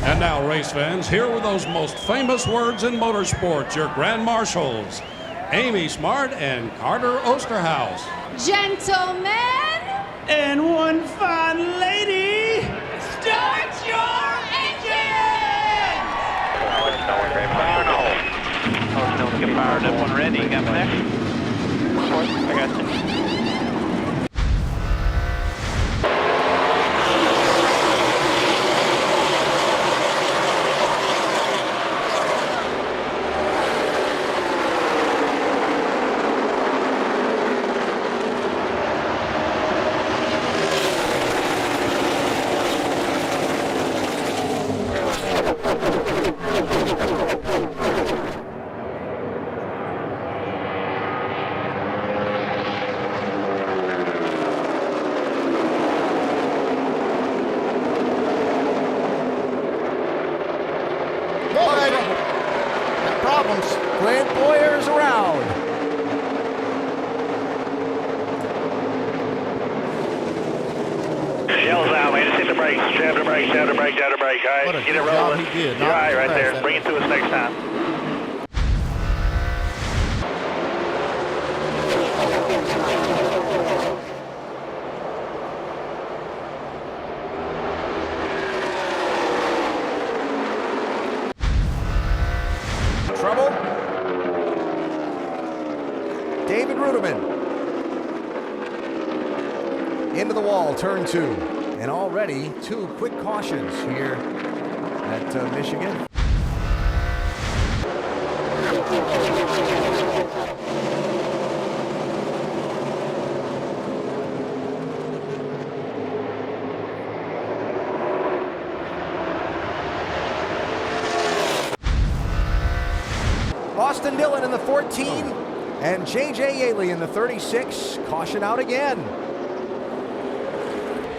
And now, race fans, here with those most famous words in motorsports, your grand marshals, Amy Smart and Carter Osterhaus. Gentlemen, and one fine lady, start your engine! Get fired up when ready. You got me there? I got you. Glenn Boyer's around. Shells out, man. Just hit the brakes. Jab the brakes, jab the brakes, jab the brakes. All right, get it rolling. He did. You're right there. Bring it to us next time. Trouble. David Ruderman. Into the wall, turn 2. And already 2 quick cautions here at Michigan. Austin Dillon in the 14 and J.J. Yaley in the 36. Caution out again.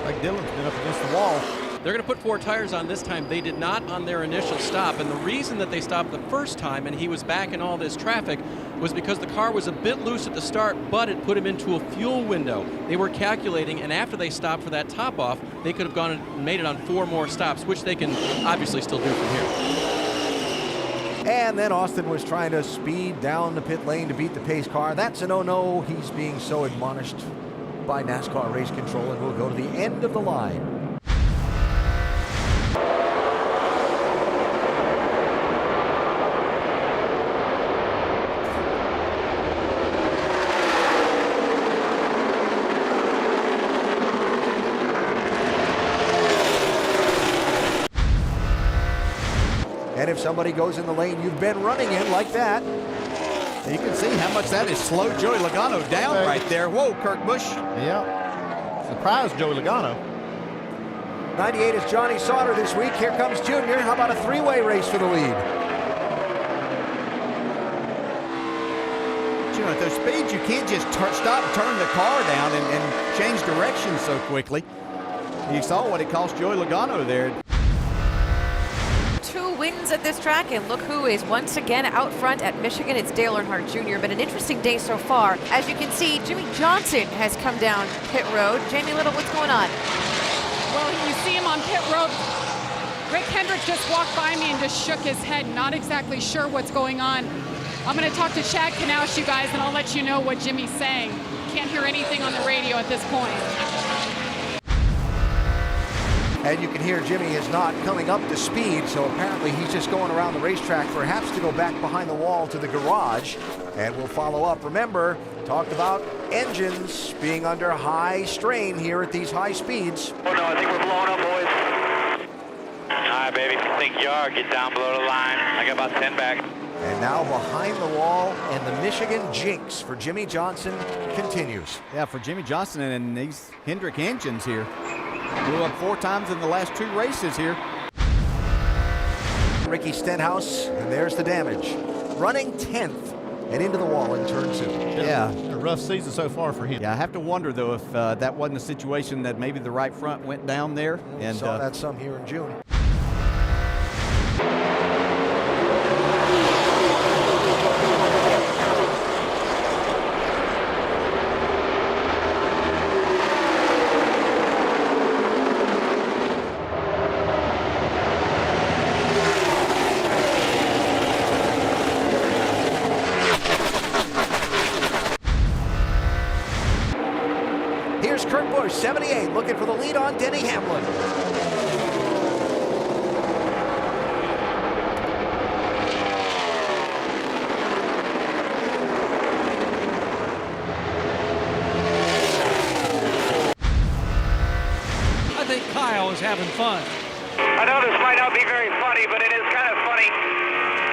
Like Dillon's been up against the wall. They're going to put 4 tires on this time. They did not on their initial stop. And the reason that they stopped the first time and he was back in all this traffic was because the car was a bit loose at the start, but it put him into a fuel window. They were calculating, and after they stopped for that top off, they could have gone and made it on 4 more stops, which they can obviously still do from here. And then Austin was trying to speed down the pit lane to beat the pace car. That's a no-no. He's being so admonished by NASCAR race control, and we'll go to the end of the line. And if somebody goes in the lane you've been running in like that, you can see how much that has slowed Joey Logano down right there. Whoa, Kurt Busch. Yeah. Surprised Joey Logano. 98 is Johnny Sauter this week. Here comes Junior. How about a 3-way race for the lead? You know, at those speeds, you can't just stop and turn the car down and change direction so quickly. You saw what it cost Joey Logano there. 2 wins at this track, and look who is once again out front at Michigan. It's Dale Earnhardt Jr. But an interesting day so far. As you can see, Jimmy Johnson has come down pit road. Jamie Little, what's going on? Well, you see him on pit road. Rick Hendrick just walked by me and just shook his head, not exactly sure what's going on. I'm going to talk to Chad Knaus, you guys, and I'll let you know what Jimmy's saying. Can't hear anything on the radio at this point. And you can hear Jimmy is not coming up to speed, so apparently he's just going around the racetrack, perhaps to go back behind the wall to the garage. And we'll follow up. Remember, talked about engines being under high strain here at these high speeds. Oh no, I think we're blowing up, boys. All right, baby, if you think you are, get down below the line. I got about 10 back. And now behind the wall, and the Michigan jinx for Jimmy Johnson continues. Yeah, for Jimmy Johnson and these Hendrick engines here. Blew up 4 times in the last 2 races here. Ricky Stenhouse, and there's the damage. Running 10th and into the wall in turn 2. Yeah, a rough season so far for him. Yeah, I have to wonder, though, if that wasn't a situation that maybe the right front went down there. And saw that some here in June. here's Kurt Busch, 78, looking for the lead on Denny Hamlin. I think Kyle is having fun. I know this might not be very funny, but it is kind of funny.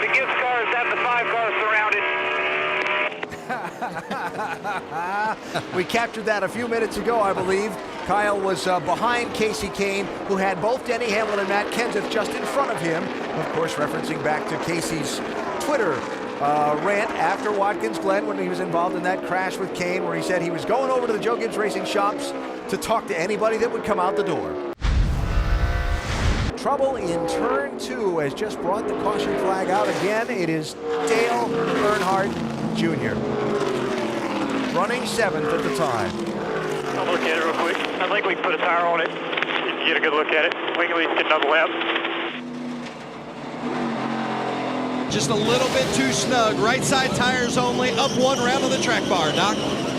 The gift cards have the 5 cars surrounded. We captured that a few minutes ago, I believe. Kyle was behind Casey Kane, who had both Denny Hamlin and Matt Kenseth just in front of him. Of course, referencing back to Casey's Twitter rant after Watkins Glen when he was involved in that crash with Kane, where he said he was going over to the Joe Gibbs Racing shops to talk to anybody that would come out the door. Trouble in turn 2 has just brought the caution flag out again. It is Dale Earnhardt Jr. running 7th at the time. I'll look at it real quick. I think we can put a tire on it. You can get a good look at it. We can at least get another lap. Just a little bit too snug. Right side tires only. Up 1 round of the track bar, Doc.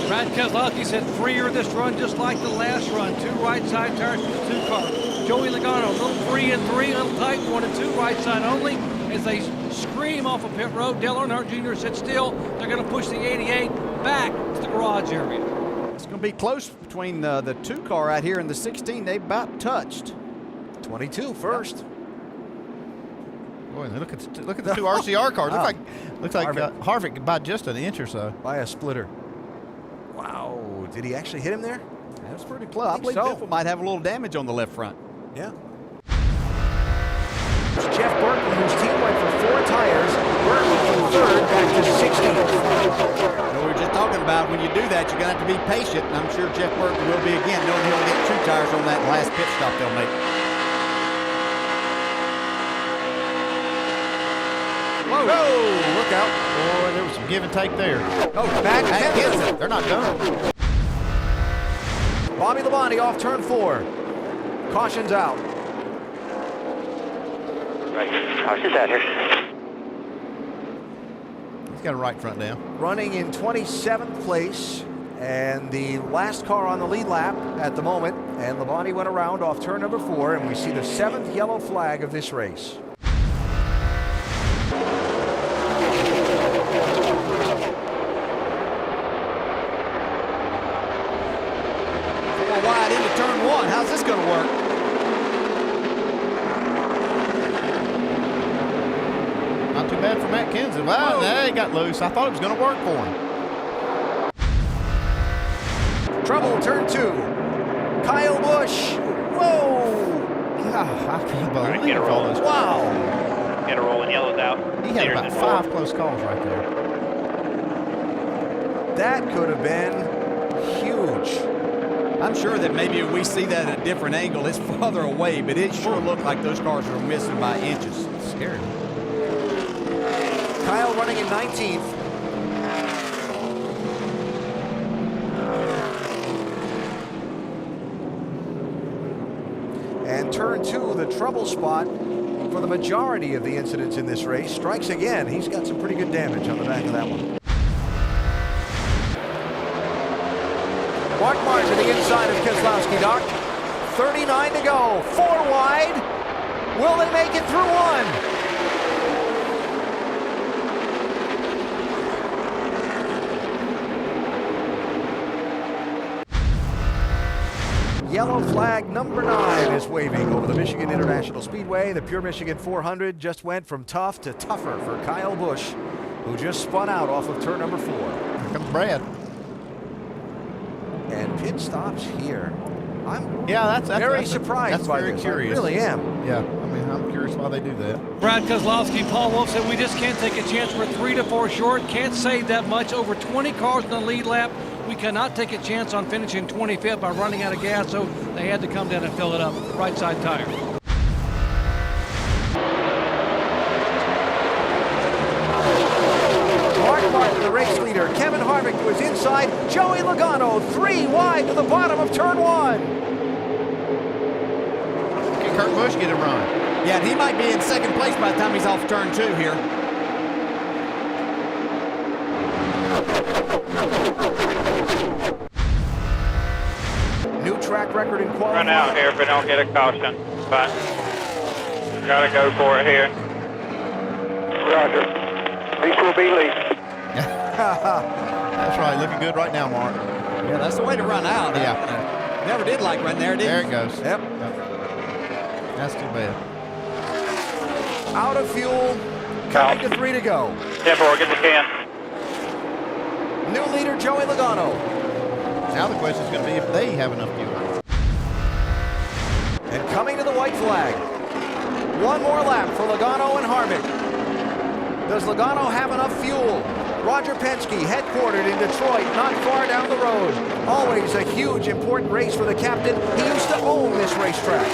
Brad Keselowski said freer this run, just like the last run. 2 right side tires for the 2 cars. Joey Logano, a little 3 and 3, a little tight, 1 and 2 right side only. As they scream off of pit road, Dale Earnhardt Jr. said still they're going to push the 88 back to the garage area. It's going to be close between the 2 car right here and the 16. They about touched. 22 first. Yep. Boy, look at the 2 RCR cars. Wow. Looks like Harvick by just an inch or so. By a splitter. Wow, did he actually hit him there? That was pretty close. I believe Biffle might have a little damage on the left front. Yeah. It's Jeff Burton, whose team went for 4 tires. Burton from 3rd back to 16th. We were just talking about when you do that, you're going to have to be patient, and I'm sure Jeff Burton will be again, knowing he'll get 2 tires on that last pit stop they'll make. Whoa, look out. Boy, there was some give and take there. Oh, back Kenseth. They're not done. Bobby Labonte off turn 4. Caution's out. Right, caution's out here. He's got a right front down. Running in 27th place, and the last car on the lead lap at the moment. And Labonte went around off turn number 4, and we see the 7th yellow flag of this race. Wide into turn 1. How's this going to work? Not too bad for Matt Kenseth. Wow, he got loose. I thought it was going to work for him. Trouble, turn 2. Kyle Busch. Whoa! God, I can't believe all this. Wow! Get a rolling, yellow's out. He had about 5 close calls right there. That could have been huge. I'm sure that maybe if we see that at a different angle, it's farther away, but it sure looked like those cars were missing by inches. It's scary. Kyle running in 19th. And turn 2, the trouble spot for the majority of the incidents in this race. Strikes again. He's got some pretty good damage on the back of that one. Mark Martin to the inside of Keselowski, Doc. 39 to go. 4 wide. Will they make it through 1? Yellow flag number 9 is waving over the Michigan International Speedway. The Pure Michigan 400 just went from tough to tougher for Kyle Busch, who just spun out off of turn number 4. Here comes Brad. And pit stops here. I'm that's very surprised by very this. curious. I really am. Yeah, I mean, I'm curious why they do that. Brad Keselowski, Paul Wolf said we just can't take a chance. We're 3 to 4 short. Can't save that much. Over 20 cars in the lead lap. We cannot take a chance on finishing 25th by running out of gas, so they had to come down and fill it up. Right side tire. Mark Martin, the race leader. Kevin Harvick was inside. Joey Logano, 3 wide to the bottom of turn 1. Can Kurt Busch get a run? Yeah, and he might be in 2nd place by the time he's off turn 2 here. new track record in qualifying. Run out here if we don't get a caution, but gotta go for it here. Roger. This will be lead. That's right, looking good right now, Mark. Yeah, that's the way to run out. Yeah. Never did like run there, did There you? it goes. Yep. That's too bad. Out of fuel, coming to 3 to go. 10-4, get the can. New leader, Joey Logano. Now the question is going to be if they have enough fuel. And coming to the white flag. One more lap for Logano and Harvick. Does Logano have enough fuel? Roger Penske, headquartered in Detroit, not far down the road. Always a huge, important race for the captain. He used to own this racetrack.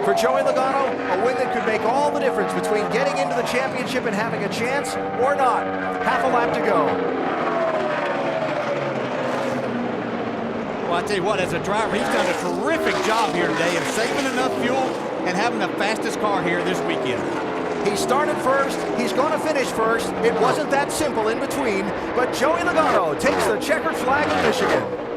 For Joey Logano, a win that could make all the difference between getting into the championship and having a chance or not. Half a lap to go. Well, I tell you what, as a driver, he's done a terrific job here today of saving enough fuel and having the fastest car here this weekend. He started first. He's going to finish first. It wasn't that simple in between, but Joey Logano takes the checkered flag of Michigan.